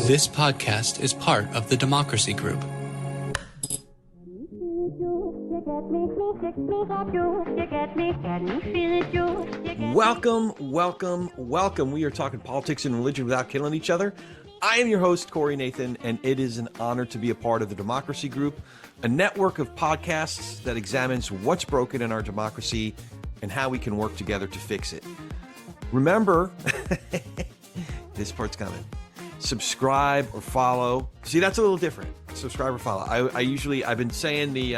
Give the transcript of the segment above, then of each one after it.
This podcast is part of the Democracy Group. Welcome. We are talking politics and religion without killing each other. I am your host, Corey Nathan, and it is an honor to be a part of the Democracy Group, a network of podcasts that examines what's broken in our democracy and how we can work together to fix it. Remember, this part's coming. Subscribe or follow. See, that's a little different. Subscribe or follow. I've been saying the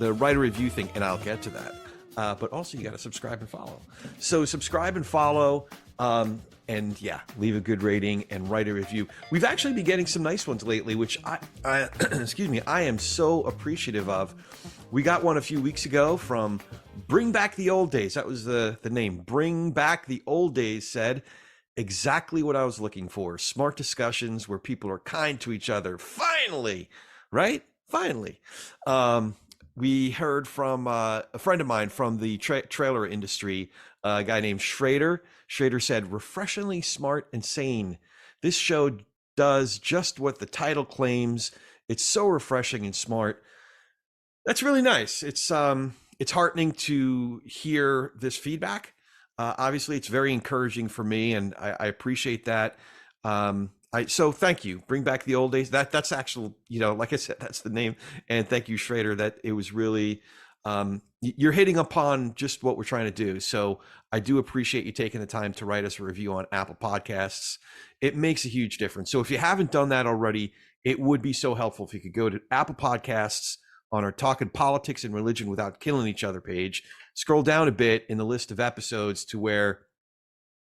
write a review thing, and I'll get to that. But also you got to subscribe and follow. So subscribe and follow, and yeah, leave a good rating and write a review. We've actually been getting some nice ones lately, which I excuse me, I am so appreciative of. We got one a few weeks ago from Bring Back the Old Days. That was the name. Bring Back the Old Days said, exactly what I was looking for. Smart discussions where people are kind to each other. Finally, right? Finally. We heard from a friend of mine from the trailer industry, a guy named Schrader. Schrader said, refreshingly smart and sane. This show does just what the title claims. It's so refreshing and smart. That's really nice. It's heartening to hear this feedback. Obviously, it's very encouraging for me, and I appreciate that. So thank you. Bring Back the Old Days. That's actual, like I said, that's the name. And thank you, Schrader. That it was really, you're hitting upon just what we're trying to do. So I do appreciate you taking the time to write us a review on Apple Podcasts. It makes a huge difference. So if you haven't done that already, it would be so helpful if you could go to Apple Podcasts on our Talking Politics and Religion Without Killing Each Other page. Scroll down a bit in the list of episodes to where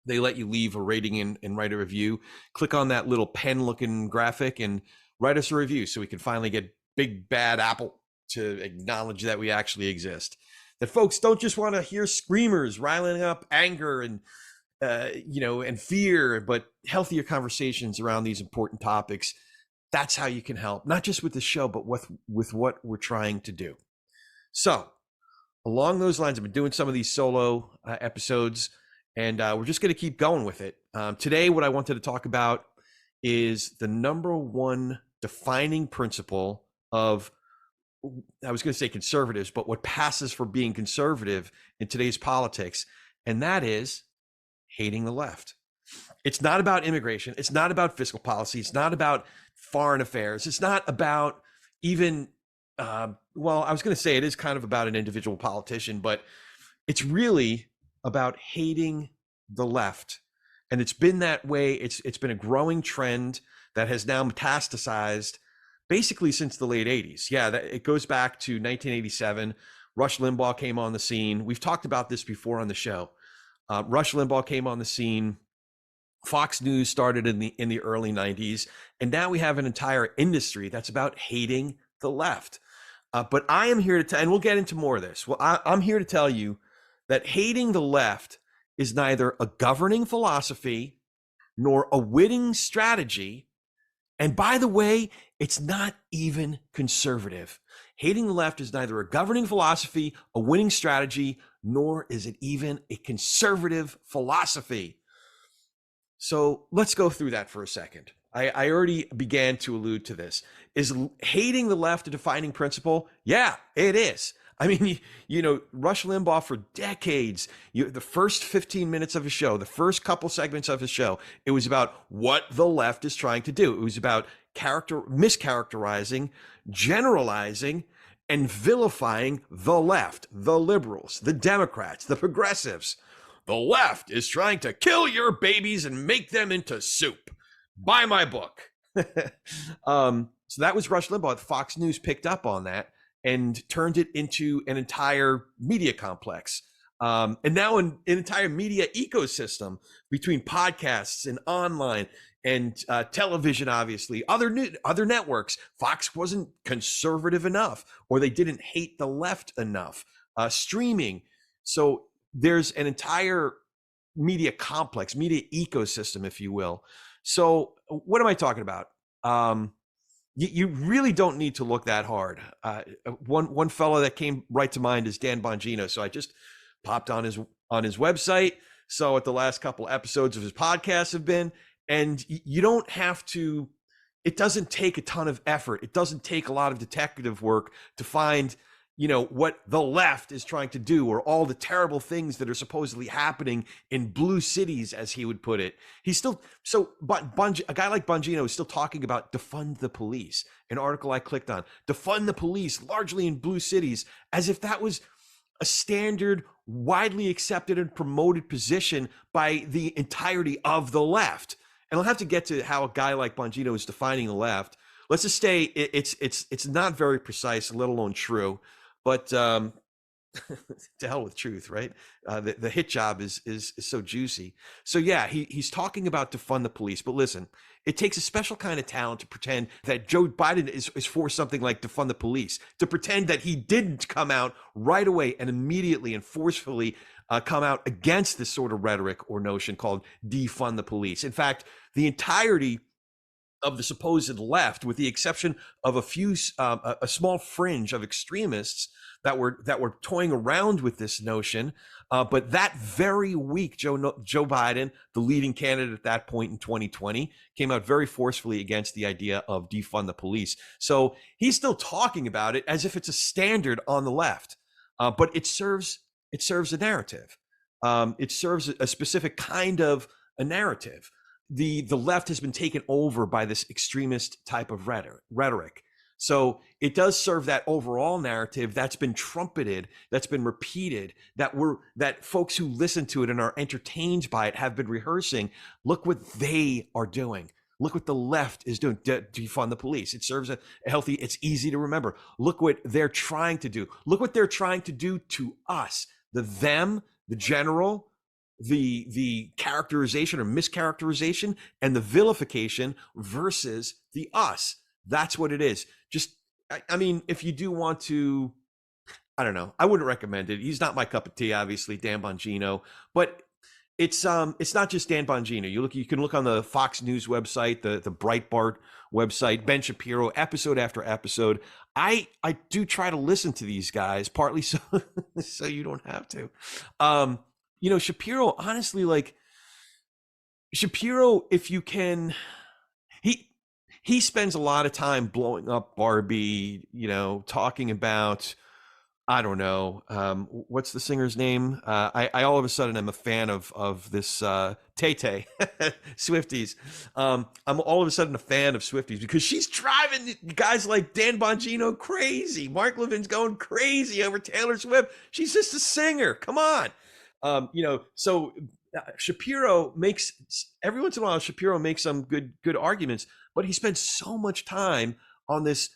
they let you leave a rating and write a review. Click on that little pen looking graphic and write us a review so we can finally get big bad Apple to acknowledge that we actually exist. That folks don't just want to hear screamers riling up anger and and fear, but healthier conversations around these important topics. That's how you can help, not just with the show, but with what we're trying to do. So along those lines, I've been doing some of these solo episodes, and we're just going to keep going with it. Today, what I wanted to talk about is the number one defining principle of, I was going to say conservatives, but what passes for being conservative in today's politics, and that is hating the left. It's not about immigration. It's not about fiscal policy. It's not about foreign affairs. It's not about even, I was going to say it is kind of about an individual politician, but it's really about hating the left. And it's been that way. It's been a growing trend that has now metastasized basically since the late 80s. Yeah, it goes back to 1987. Rush Limbaugh came on the scene. We've talked about this before on the show. Rush Limbaugh came on the scene. Fox News started in the early 90s. And now we have an entire industry that's about hating the left. But I am here to tell, and we'll get into more of this. Well, I'm here to tell you that hating the left is neither a governing philosophy nor a winning strategy. And by the way, it's not even conservative. Hating the left is neither a governing philosophy, a winning strategy, nor is it even a conservative philosophy. So let's go through that for a second. I already began to allude to this. Is hating the left a defining principle? Yeah, it is. I mean, Rush Limbaugh for decades, the first 15 minutes of his show, the first couple segments of his show, it was about what the left is trying to do. It was about mischaracterizing, generalizing, and vilifying the left, the liberals, the Democrats, the progressives. The left is trying to kill your babies and make them into soup. Buy my book. So that was Rush Limbaugh. Fox News picked up on that and turned it into an entire media complex. And now an entire media ecosystem between podcasts and online and television, obviously, other networks. Fox wasn't conservative enough, or they didn't hate the left enough. Streaming. So there's an entire media complex, media ecosystem, if you will. So what am I talking about? You really don't need to look that hard. One fellow that came right to mind is Dan Bongino. So I just popped on his website, saw what the last couple episodes of his podcast have been. And you don't have to, it doesn't take a ton of effort. It doesn't take a lot of detective work to find, what the left is trying to do, or all the terrible things that are supposedly happening in blue cities, as he would put it. He's still, but a guy like Bongino is still talking about defund the police. An article I clicked on, defund the police, largely in blue cities, as if that was a standard, widely accepted and promoted position by the entirety of the left. And I'll have to get to how a guy like Bongino is defining the left. Let's just say it's not very precise, let alone true. But to hell with truth, right? The hit job is so juicy. So yeah, he's talking about defund the police. But listen, it takes a special kind of talent to pretend that Joe Biden is for something like defund the police, to pretend that he didn't come out right away and immediately and forcefully come out against this sort of rhetoric or notion called defund the police. In fact, the entirety of the supposed left, with the exception of a small fringe of extremists that were toying around with this notion. But that very week, Joe Biden, the leading candidate at that point in 2020, came out very forcefully against the idea of defund the police. So he's still talking about it as if it's a standard on the left, but it serves a narrative. It serves a specific kind of a narrative. The left has been taken over by this extremist type of rhetoric. So it does serve that overall narrative that's been trumpeted, that's been repeated, that folks who listen to it and are entertained by it have been rehearsing. Look what they are doing. Look what the left is doing. Defund the police. It serves a healthy, it's easy to remember. Look what they're trying to do. Look what they're trying to do to us. The them, the general, the characterization or mischaracterization, and the vilification versus the us. That's what it is. Just, I mean, if you do want to, I don't know, I wouldn't recommend it. He's not my cup of tea, obviously, Dan Bongino, but it's not just Dan Bongino. You can look on the Fox News website, the Breitbart website, Ben Shapiro, episode after episode. I do try to listen to these guys, partly so so you don't have to. Shapiro, honestly, like Shapiro, if you can, he spends a lot of time blowing up Barbie, talking about, I don't know, what's the singer's name? I all of a sudden am a fan of this Tay-Tay, Swifties. I'm all of a sudden a fan of Swifties because she's driving guys like Dan Bongino crazy. Mark Levin's going crazy over Taylor Swift. She's just a singer. Come on. So Shapiro makes, every once in a while, Shapiro makes some good arguments, but he spends so much time on the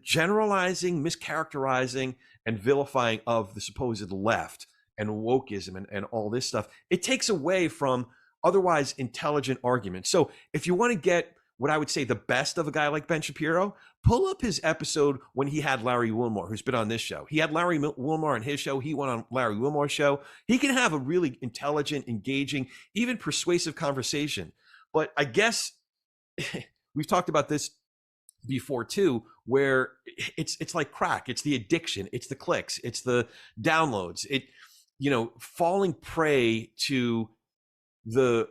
generalizing, mischaracterizing, and vilifying of the supposed left and wokeism and all this stuff. It takes away from otherwise intelligent arguments. So if you want to get what I would say the best of a guy like Ben Shapiro, pull up his episode when he had Larry Wilmore, who's been on this show. He had Larry Wilmore on his show. He went on Larry Wilmore's show. He can have a really intelligent, engaging, even persuasive conversation. But I guess we've talked about this before too, where it's like crack. It's the addiction. It's the clicks. It's the downloads. Falling prey to the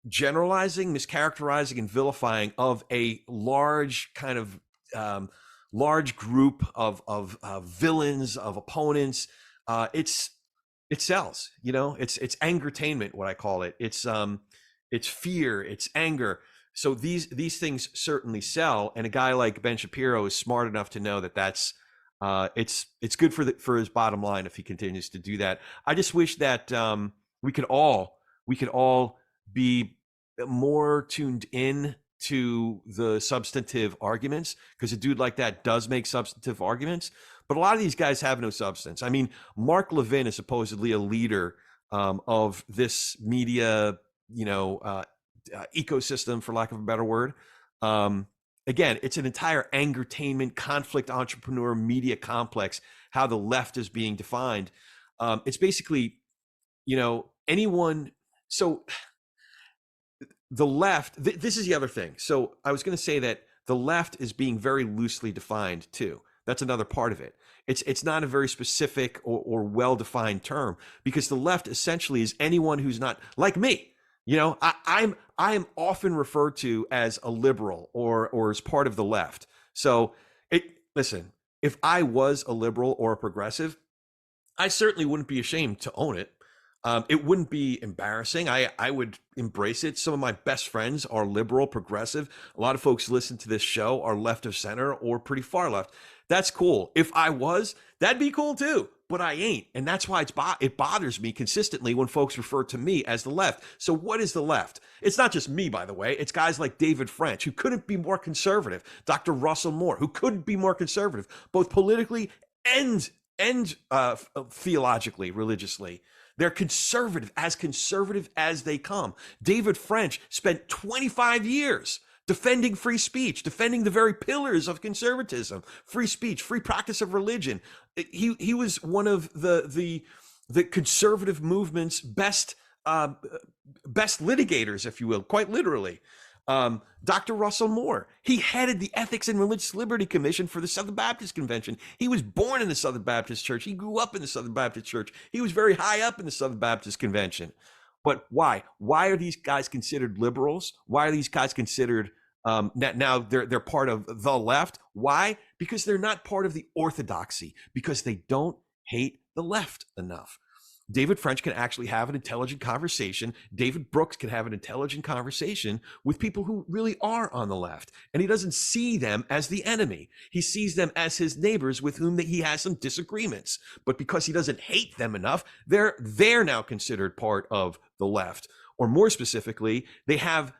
generalizing, mischaracterizing, and vilifying of a large kind of large group of villains, of opponents. It sells. It's anger-tainment, what I call it. It's fear. It's anger. So these things certainly sell, and a guy like Ben Shapiro is smart enough to know that that's it's good for his bottom line if he continues to do that. I just wish that we could all be more tuned in to the substantive arguments, because a dude like that does make substantive arguments, but a lot of these guys have no substance. I mean, Mark Levin is supposedly a leader of this media, ecosystem, for lack of a better word. Again, it's an entire anger-tainment, conflict entrepreneur media complex, how the left is being defined. It's basically, anyone. So the left, this is the other thing. So I was going to say that the left is being very loosely defined too. That's another part of it. It's not a very specific or well-defined term, because the left essentially is anyone who's not like me. I am often referred to as a liberal or as part of the left. So listen, if I was a liberal or a progressive, I certainly wouldn't be ashamed to own it. It wouldn't be embarrassing. I would embrace it. Some of my best friends are liberal, progressive. A lot of folks listen to this show are left of center or pretty far left. That's cool. If I was, that'd be cool too. But I ain't. And that's why it bothers me consistently when folks refer to me as the left. So what is the left? It's not just me, by the way. It's guys like David French, who couldn't be more conservative. Dr. Russell Moore, who couldn't be more conservative, both politically and theologically, religiously. They're conservative as they come. David French spent 25 years defending free speech, defending the very pillars of conservatism, free speech, free practice of religion. He was one of the conservative movement's best litigators, if you will, quite literally. Dr. Russell Moore, he headed the Ethics and Religious Liberty Commission for the Southern Baptist Convention. He was born in the Southern Baptist Church. He grew up in the Southern Baptist Church. He was very high up in the Southern Baptist Convention. But why? Why are these guys considered liberals? Why are these guys considered now they're part of the left? Why? Because they're not part of the orthodoxy, because they don't hate the left enough. David French can actually have an intelligent conversation. David Brooks can have an intelligent conversation with people who really are on the left. And he doesn't see them as the enemy. He sees them as his neighbors with whom he has some disagreements. But because he doesn't hate them enough, they're now considered part of the left. Or more specifically, they have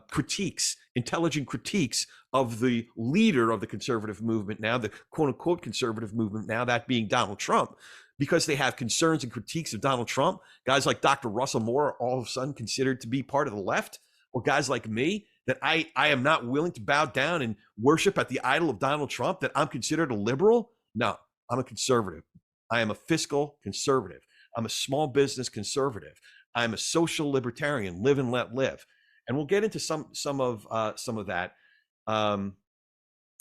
critiques, intelligent critiques of the leader of the conservative movement now, the quote unquote conservative movement now, that being Donald Trump. Because they have concerns and critiques of Donald Trump, guys like Dr. Russell Moore are all of a sudden considered to be part of the left, or guys like me, that I am not willing to bow down and worship at the idol of Donald Trump, that I'm considered a liberal? No, I'm a conservative. I am a fiscal conservative. I'm a small business conservative. I'm a social libertarian, live and let live. And we'll get into some of that.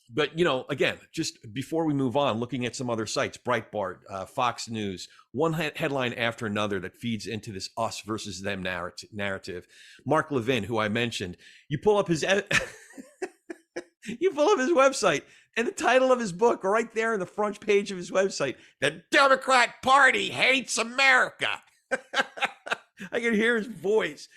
But, again, just before we move on, looking at some other sites, Breitbart, Fox News, one headline after another that feeds into this us versus them narrative. Mark Levin, who I mentioned, you pull up his website, and the title of his book right there in the front page of his website, "The Democrat Party Hates America." I can hear his voice.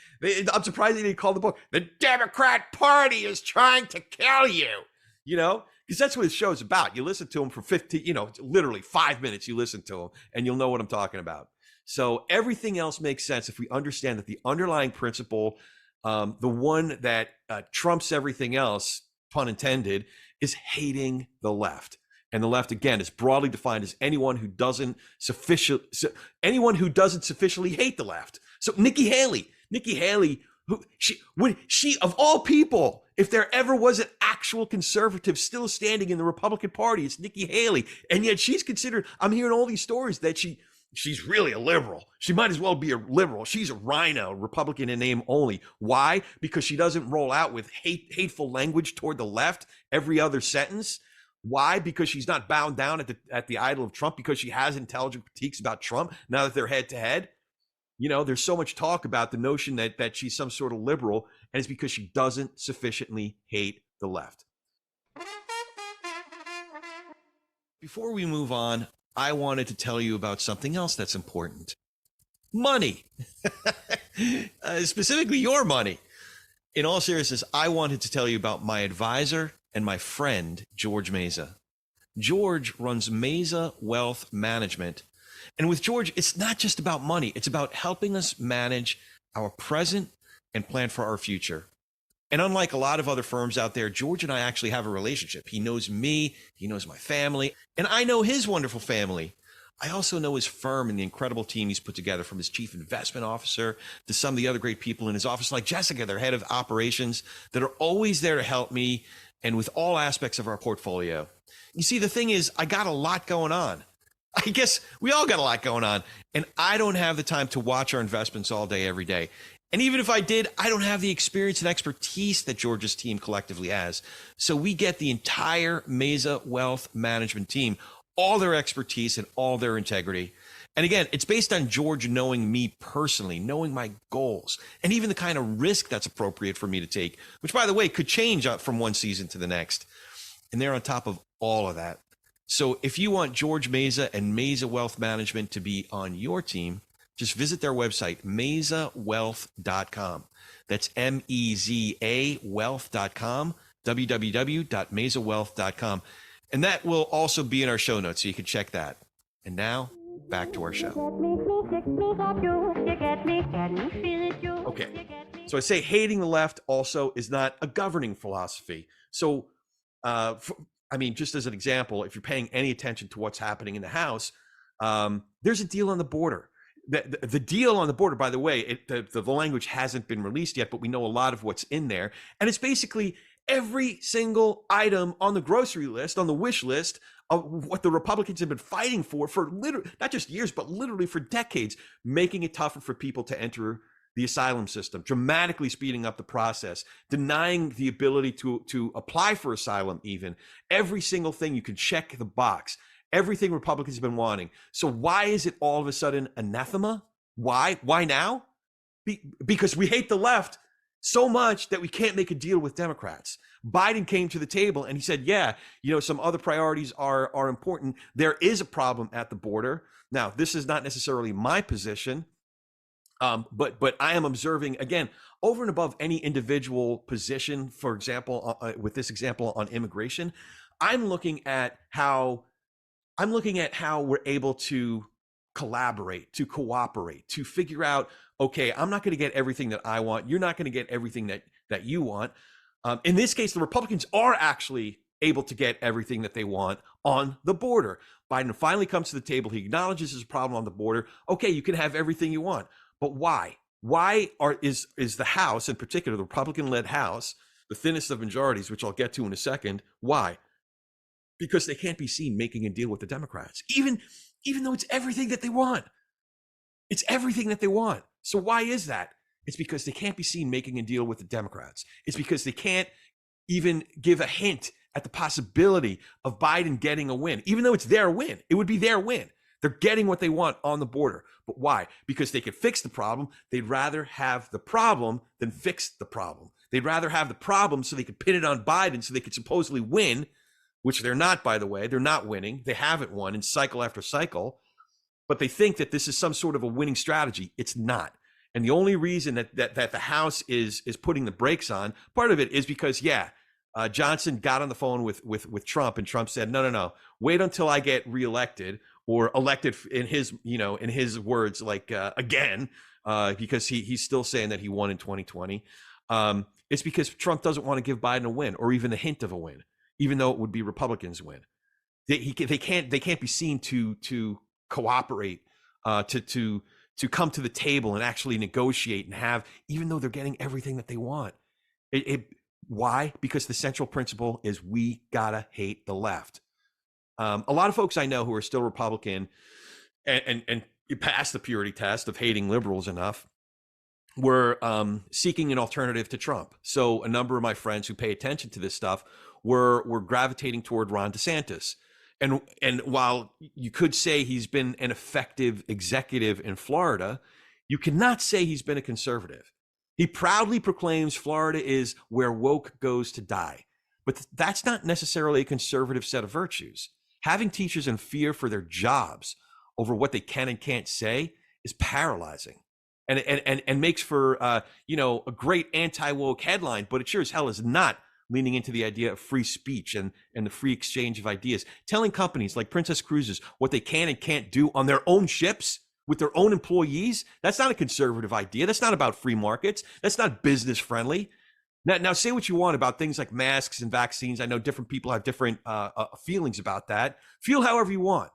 I'm surprised he didn't call the book, "The Democrat Party is Trying to Kill You." Because that's what his show's about. You listen to him for 15, literally 5 minutes, you listen to him and you'll know what I'm talking about. So everything else makes sense if we understand that the underlying principle, the one that trumps everything else, pun intended, is hating the left. And the left, again, is broadly defined as anyone who doesn't sufficiently hate the left. So Nikki Haley, who she of all people, if there ever was an actual conservative still standing in the Republican Party, it's Nikki Haley. And yet she's considered, I'm hearing all these stories that she's really a liberal. She might as well be a liberal. She's a rhino, Republican in name only. Why? Because she doesn't roll out with hateful language toward the left every other sentence. Why? Because she's not bound down at the idol of Trump, because she has intelligent critiques about Trump now that they're head to head. There's so much talk about the notion that she's some sort of liberal, and it's because she doesn't sufficiently hate the left. Before we move on, I wanted to tell you about something else that's important. Money. Specifically your money. In all seriousness, I wanted to tell you about my advisor and my friend, George Meza. George runs Meza Wealth Management. And with George, it's not just about money. It's about helping us manage our present and plan for our future. And unlike a lot of other firms out there, George and I actually have a relationship. He knows me, he knows my family, and I know his wonderful family. I also know his firm and the incredible team he's put together, from his chief investment officer to some of the other great people in his office, like Jessica, their head of operations, that are always there to help me and with all aspects of our portfolio. You see, the thing is, I got a lot going on. I guess we all got a lot going on, and I don't have the time to watch our investments all day, every day. And even if I did, I don't have the experience and expertise that George's team collectively has. So we get the entire Mesa Wealth Management team, all their expertise and all their integrity. And again, it's based on George knowing me personally, knowing my goals, and even the kind of risk that's appropriate for me to take, which, by the way, could change from one season to the next. And they're on top of all of that. So if you want George Mesa and Mesa Wealth Management to be on your team, just visit their website, mesawealth.com. That's MEZA wealth.com, www.mesawealth.com. And that will also be in our show notes, so you can check that. And now, back to our show. Okay, so I say hating the left also is not a governing philosophy. So, just as an example, if you're paying any attention to what's happening in the House, there's a deal on the border. The deal on the border, by the way, the language hasn't been released yet, but we know a lot of what's in there. And it's basically every single item on the grocery list, on the wish list of what the Republicans have been fighting for literally, not just years, but literally for decades, making it tougher for people to enter the asylum system, dramatically speeding up the process, denying the ability to apply for asylum even. Every single thing, you can check the box. Everything Republicans have been wanting. So why is it all of a sudden anathema? Why? Why now? Because we hate the left so much that we can't make a deal with Democrats. Biden came to the table and he said, yeah, some other priorities are important. There is a problem at the border. Now, this is not necessarily my position, but I am observing, again, over and above any individual position, for example, with this example on immigration, I'm looking at how we're able to collaborate, to cooperate, to figure out, okay, I'm not going to get everything that I want. You're not going to get everything that you want. In this case, the Republicans are actually able to get everything that they want on the border. Biden finally comes to the table. He acknowledges there's a problem on the border. Okay, you can have everything you want. But why? Why is the House, in particular, the Republican-led House, the thinnest of majorities, which I'll get to in a second, why? Because they can't be seen making a deal with the Democrats, even though it's everything that they want. It's everything that they want. So why is that? It's because they can't be seen making a deal with the Democrats. It's because they can't even give a hint at the possibility of Biden getting a win, even though it's their win. It would be their win. They're getting what they want on the border. But why? Because they could fix the problem. They'd rather have the problem than fix the problem. They'd rather have the problem so they could pin it on Biden so they could supposedly win, which they're not, by the way. They're not winning. They haven't won in cycle after cycle. But they think that this is some sort of a winning strategy. It's not. And the only reason that the House is putting the brakes on, part of it is because, Johnson got on the phone with Trump, and Trump said, no, wait until I get reelected, or elected in his words, again, because he's still saying that he won in 2020. It's because Trump doesn't want to give Biden a win, or even a hint of a win, even though it would be Republicans' win. They can't be seen to cooperate, to come to the table and actually negotiate and have, even though they're getting everything that they want. Why? Because the central principle is we gotta hate the left. A lot of folks I know who are still Republican and passed the purity test of hating liberals enough were seeking an alternative to Trump. So a number of my friends who pay attention to this stuff were gravitating toward Ron DeSantis. And while you could say he's been an effective executive in Florida, you cannot say he's been a conservative. He proudly proclaims Florida is where woke goes to die. But that's not necessarily a conservative set of virtues. Having teachers in fear for their jobs over what they can and can't say is paralyzing, and makes for a great anti-woke headline, but it sure as hell is not leaning into the idea of free speech and the free exchange of ideas. Telling companies like Princess Cruises what they can and can't do on their own ships with their own employees, that's not a conservative idea. That's not about free markets. That's not business friendly. Now, say what you want about things like masks and vaccines. I know different people have different feelings about that. Feel however you want.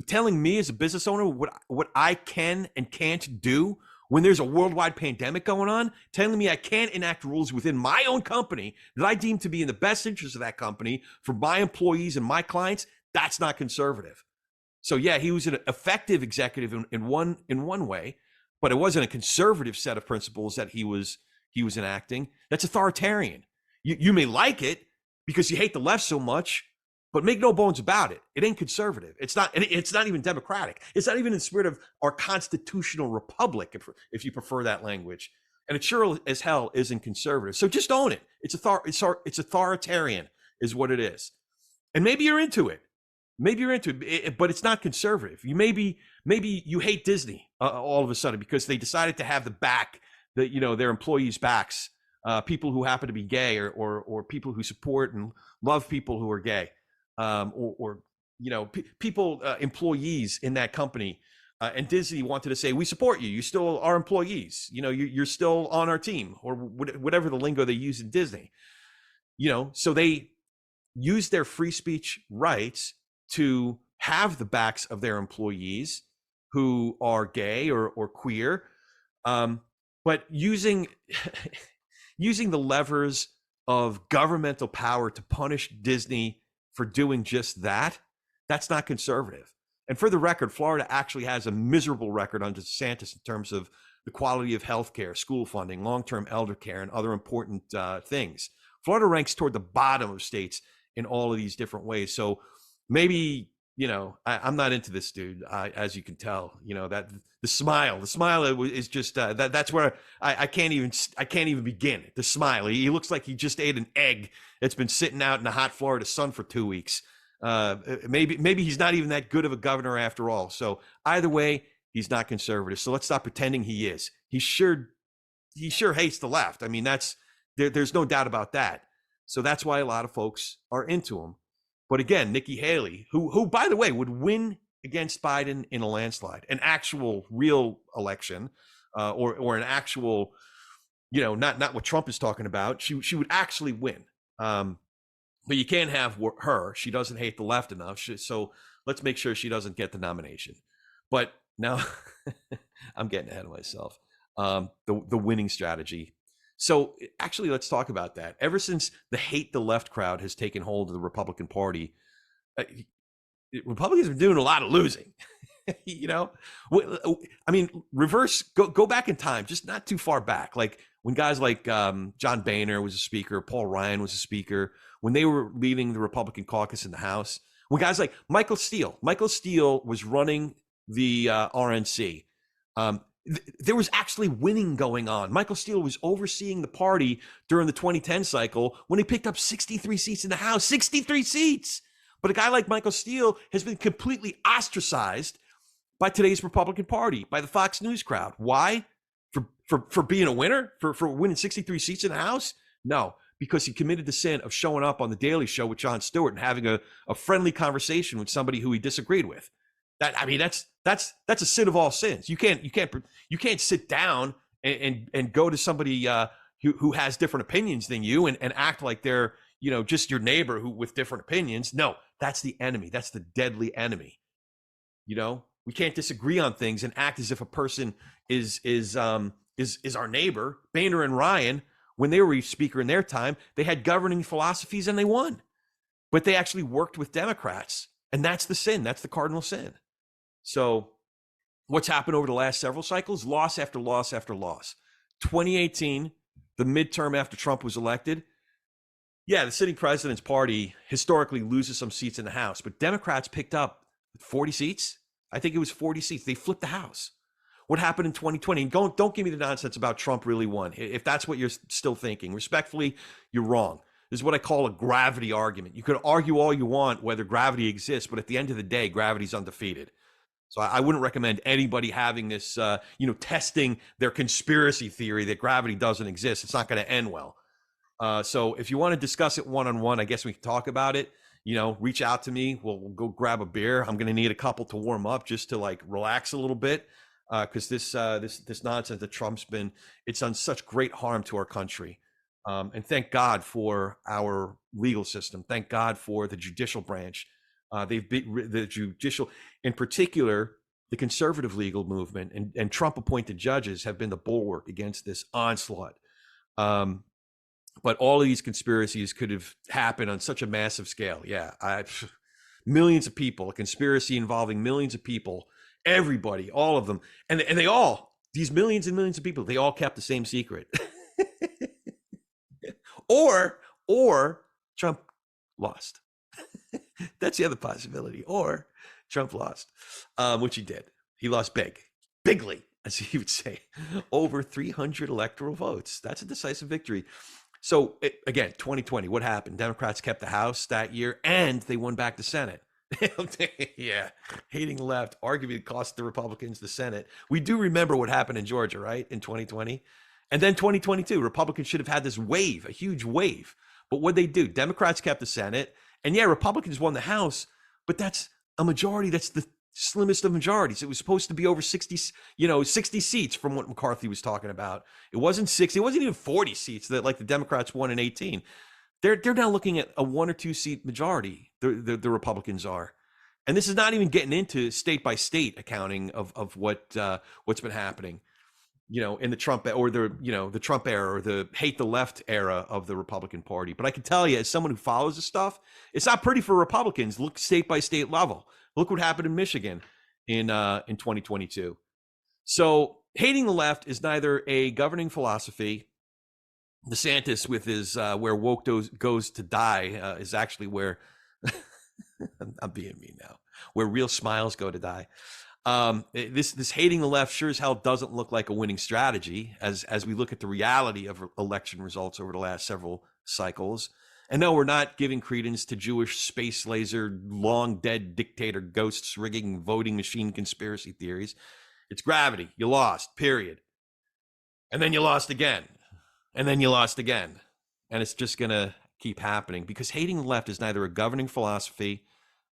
Telling me as a business owner what I can and can't do when there's a worldwide pandemic going on, telling me I can't enact rules within my own company that I deem to be in the best interest of that company for my employees and my clients, that's not conservative. So yeah, he was an effective executive in one way, but it wasn't a conservative set of principles that he was enacting. That's authoritarian. You may like it because you hate the left so much, but make no bones about it. It ain't conservative. It's not. It's not even democratic. It's not even in the spirit of our constitutional republic, if you prefer that language. And it sure as hell isn't conservative. So just own it. It's authoritarian, is what it is. And maybe you're into it. Maybe you're into it, but it's not conservative. Maybe you hate Disney all of a sudden because they decided to have their employees' backs, people who happen to be gay or people who support and love people who are gay, people, employees in that company. And Disney wanted to say, we support you. You still are employees. You're still on our team, or whatever the lingo they use in Disney. So they use their free speech rights to have the backs of their employees who are gay or queer, but using the levers of governmental power to punish Disney for doing just that. That's not conservative. And for the record, Florida actually has a miserable record under DeSantis in terms of the quality of healthcare, school funding, long-term elder care, and other important things. Florida ranks toward the bottom of states in all of these different ways. So maybe, I'm not into this dude, as you can tell. That the smile is just that's where I can't even begin. The smile. He looks like he just ate an egg that's been sitting out in the hot Florida sun for 2 weeks. Maybe he's not even that good of a governor after all. So either way, he's not conservative. So let's stop pretending he is. He sure hates the left. I mean, there's no doubt about that. So that's why a lot of folks are into him. But again, Nikki Haley, who by the way would win against Biden in a landslide, an actual real election, or an actual, not what Trump is talking about. She would actually win. But you can't have her. She doesn't hate the left enough. So let's make sure she doesn't get the nomination. But now I'm getting ahead of myself. The winning strategy. So actually, let's talk about that. Ever since the hate the left crowd has taken hold of the Republican Party, Republicans are doing a lot of losing. I mean, go back in time, just not too far back. Like when guys like John Boehner was a speaker, Paul Ryan was a speaker, when they were leading the Republican caucus in the House, when guys like Michael Steele was running the RNC. There was actually winning going on. Michael Steele was overseeing the party during the 2010 cycle when he picked up 63 seats in the House, 63 seats. But a guy like Michael Steele has been completely ostracized by today's Republican Party, by the Fox News crowd. Why? For being a winner? For winning 63 seats in the House? No, because he committed the sin of showing up on the Daily Show with Jon Stewart and having a friendly conversation with somebody who he disagreed with. That's a sin of all sins. You can't sit down and go to somebody who has different opinions than you and act like they're just your neighbor with different opinions. No, that's the enemy. That's the deadly enemy. We can't disagree on things and act as if a person is our neighbor. Boehner and Ryan, when they were speaker in their time, they had governing philosophies and they won, but they actually worked with Democrats, and that's the sin. That's the cardinal sin. So what's happened over the last several cycles? Loss after loss after loss. 2018, the midterm after Trump was elected. Yeah, the sitting president's party historically loses some seats in the House, but Democrats picked up 40 seats. I think it was 40 seats. They flipped the House. What happened in 2020? Don't give me the nonsense about Trump really won. If that's what you're still thinking, respectfully, you're wrong. This is what I call a gravity argument. You could argue all you want whether gravity exists, but at the end of the day, gravity's undefeated. So I wouldn't recommend anybody having this, testing their conspiracy theory that gravity doesn't exist. It's not going to end well. So if you want to discuss it one-on-one, I guess we can talk about it. Reach out to me. We'll go grab a beer. I'm going to need a couple to warm up just to relax a little bit. Because this nonsense that Trump's it's done such great harm to our country. And thank God for our legal system. Thank God for the judicial branch. The judicial, in particular, the conservative legal movement and Trump appointed judges have been the bulwark against this onslaught. But all of these conspiracies could have happened on such a massive scale. Yeah, millions of people, a conspiracy involving millions of people, everybody, all of them. And they all these millions and millions of people, they all kept the same secret. or Trump lost. That's the other possibility. Or Trump lost, which he did. He lost bigly, as he would say, over 300 electoral votes. That's a decisive victory. So again, 2020, what happened? Democrats kept the House that year, and they won back the Senate. Yeah, hating the left arguably cost the Republicans the Senate. We do remember what happened in Georgia, right, in 2020, and then 2022. Republicans should have had this wave, a huge wave, but what they do? Democrats kept the Senate, and yeah, Republicans won the House, but that's a majority. That's the slimmest of majorities. It was supposed to be over 60, 60 seats from what McCarthy was talking about. It wasn't 60. It wasn't even 40 seats that like the Democrats won in 18. They're now looking at a 1 or 2 seat majority. The Republicans are, and this is not even getting into state by state accounting of what's been happening, in the Trump or the Trump era or the hate the left era of the Republican Party. But I can tell you, as someone who follows this stuff, it's not pretty for Republicans. Look state by state level. Look what happened in Michigan in 2022. So hating the left is neither a governing philosophy. DeSantis with his where woke goes to die is actually where I'm being mean now, where real smiles go to die. This hating the left sure as hell doesn't look like a winning strategy as we look at the reality of election results over the last several cycles. And no, we're not giving credence to Jewish space laser, long dead dictator ghosts rigging voting machine conspiracy theories. It's gravity. You lost, period. And then you lost again. And then you lost again. And it's just going to keep happening because hating the left is neither a governing philosophy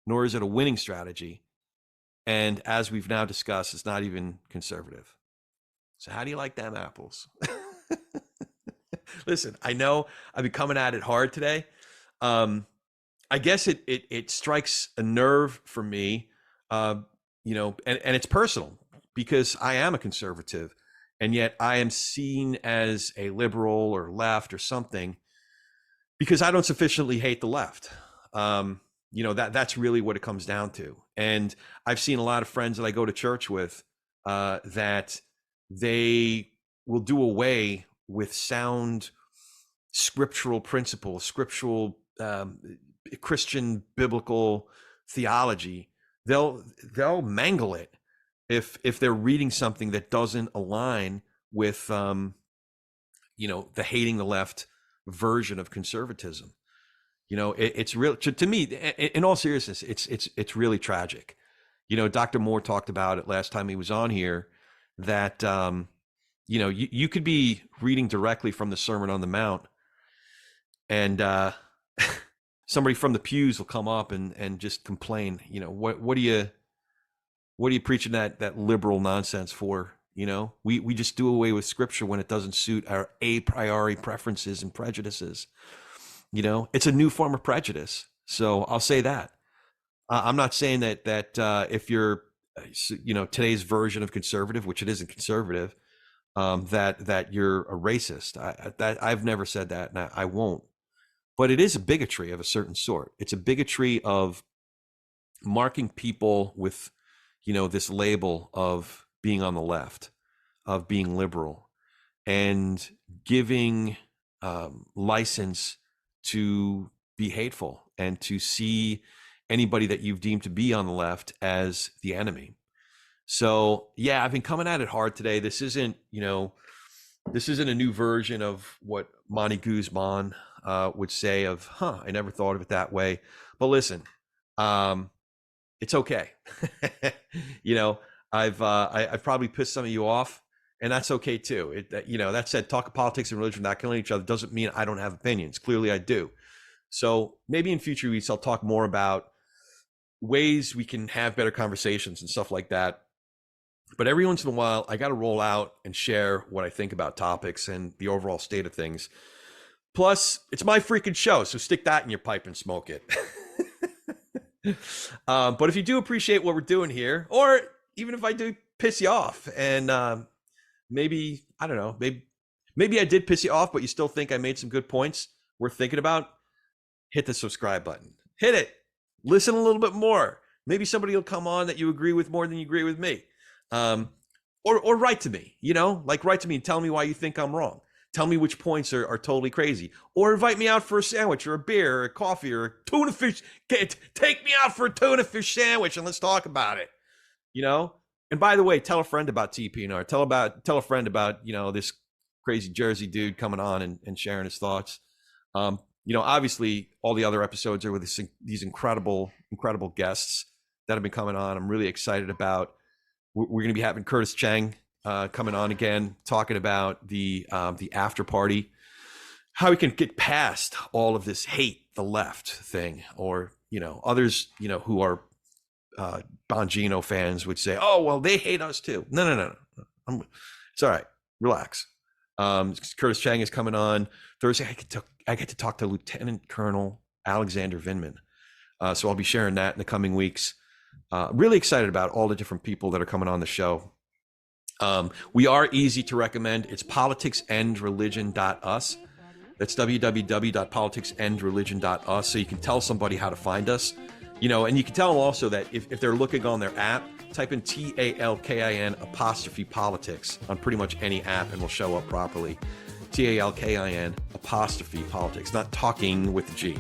nor is it a winning strategy. And as we've now discussed, it's not even conservative. So how do you like them apples? Listen, I know I've been coming at it hard today. I guess it strikes a nerve for me, and it's personal because I am a conservative. And yet I am seen as a liberal or left or something because I don't sufficiently hate the left. That's really what it comes down to. And I've seen a lot of friends that I go to church with that they will do away with sound scriptural principles, scriptural Christian biblical theology. They'll mangle it if they're reading something that doesn't align with the hating the left version of conservatism. It's real to me. In all seriousness, it's really tragic. Dr. Moore talked about it last time he was on here that you could be reading directly from the Sermon on the Mount, and somebody from the pews will come up and just complain. What are you preaching that liberal nonsense for? We just do away with scripture when it doesn't suit our a priori preferences and prejudices. It's a new form of prejudice. So I'll say that. I'm not saying that if you're, today's version of conservative, which it isn't conservative, that you're a racist. I've never said that, and I won't. But it is a bigotry of a certain sort. It's a bigotry of marking people with, this label of being on the left, of being liberal, and giving license to be hateful and to see anybody that you've deemed to be on the left as the enemy. So yeah, I've been coming at it hard today. This isn't a new version of what Monty Guzman would say of, I never thought of it that way. But listen, it's okay. I've probably pissed some of you off, and that's okay too. That said, talk of politics and religion without killing each other doesn't mean I don't have opinions. Clearly I do. So maybe in future weeks, I'll talk more about ways we can have better conversations and stuff like that. But every once in a while, I got to roll out and share what I think about topics and the overall state of things. Plus, it's my freaking show, so stick that in your pipe and smoke it. But if you do appreciate what we're doing here, or even if I do piss you off, and maybe, I don't know, maybe I did piss you off, but you still think I made some good points worth thinking about, hit the subscribe button. Hit it. Listen a little bit more. Maybe somebody will come on that you agree with more than you agree with me. Or or write to me, write to me and tell me why you think I'm wrong. Tell me which points are totally crazy, or invite me out for a sandwich or a beer or a coffee or a tuna fish. Take me out for a tuna fish sandwich and let's talk about it. And by the way, tell a friend about TPNR. Tell a friend about, this crazy Jersey dude coming on and sharing his thoughts. Obviously all the other episodes are with these incredible guests that have been coming on. I'm really excited about. We're going to be having Curtis Chang coming on again, talking about the after party, how we can get past all of this hate the left thing, or others who are Bongino fans would say, oh well, they hate us too. No. It's all right. Relax. Curtis Chang is coming on Thursday. I get to talk to Lieutenant Colonel Alexander Vindman. So I'll be sharing that in the coming weeks. Really excited about all the different people that are coming on the show. We are easy to recommend. It's politicsandreligion.us. That's www.politicsandreligion.us. So you can tell somebody how to find us, and you can tell them also that if they're looking on their app, type in TALKIN'politics on pretty much any app and will show up properly. TALKIN'politics, not talking with the G.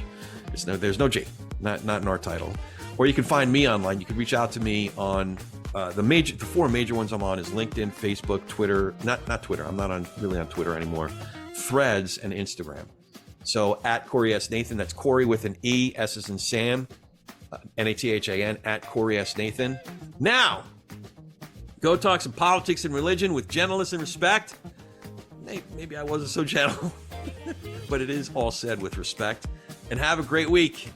There's no G, not in our title. Or you can find me online. You can reach out to me on the four major ones I'm on is LinkedIn, Facebook, Twitter. Not Twitter. I'm not really on Twitter anymore. Threads and Instagram. So at Corey S. Nathan. That's Corey with an E, S as in Sam, Nathan, at Corey S. Nathan. Now, go talk some politics and religion with gentleness and respect. Maybe I wasn't so gentle, but it is all said with respect. And have a great week.